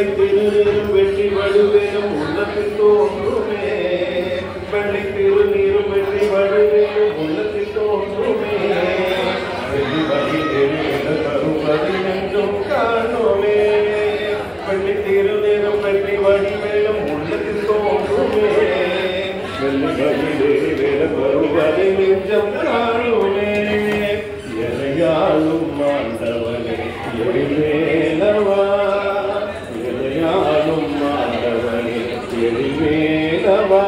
வெள்ளை திருநீரும் வெற்றி வடுவேலும் உள்ளத்தில் தோன்றுமே வெள்ளை திருநீரும் வெற்றி வடுவேலும் உள்ளத்தில் தோன்றுமே வெள்ளி வழியில் கருப்பதி என்றும் காணுமே வெள்ளி திருநீரும் வெற்றி வடிவேலும் உள்ளத்தில் தோன்றுமே வெள்ளி வழியில் கருப்பதி நெஞ்சம் காணுமே எதையாலும் ஆண்டவனே எளிமேலவா எதையாலும் ஆண்டவனே எளிமேலவா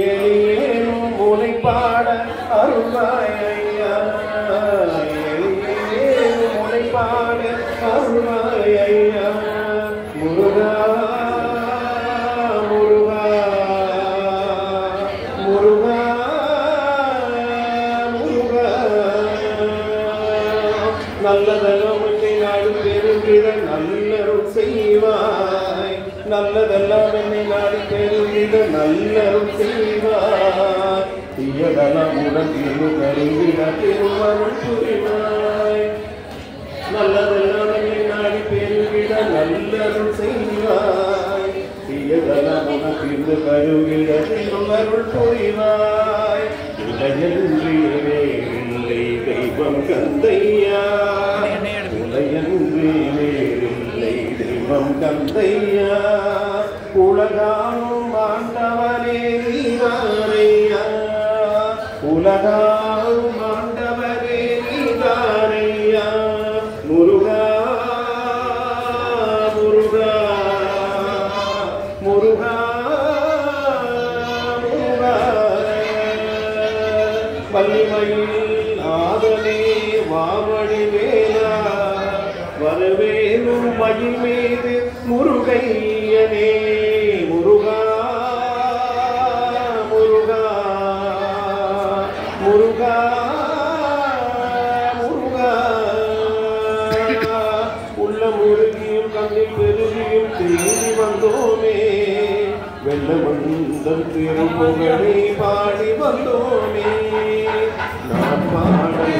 எளிமேலும் உனை பாட அருள்வாயா எளிமேலும் உனை பாட அருள்வாயா முருகா முருகா முருகா நல்லதெல்லாம் என்னை நாடு பெருகிட நல்லருள் செய்வாய் நல்லதெல்லாம் என்னை நாடு பெருகிட நல்லருள் செய்வாய் தீயதெல்லாம் உடன் திரு கருவிட திருமணம் புரிவாய் நல்லதெல்லாம் என்னை நாடு பெருகிட நல்லருள் செய்வாய் தீயதெல்லாம் உடன் திரு கருவிட திருமருள் புரிவாய் உலகென்றி வேறில்லை தெய்வம் கந்தையா உலகென்றி வேறில்லை தெய்வம் கந்தையா உலகாலும் ஆண்டவனே நீதானையா உலகாலும் ஆண்டவனே நீதானையா முருகா முருகா முருகா வள்ளிமயில் நாதனே வாமணி வேலா வரவேணும் மயில் மீது முருகையனே முருகா முருகா முருகா முருகா உள்ள முருகியும் கண்ணில் பெருகியும் தேடி வந்தோமே வெள்ளமந்தம் திருப்புகழை பாடி வந்தோமே நான் பாடல்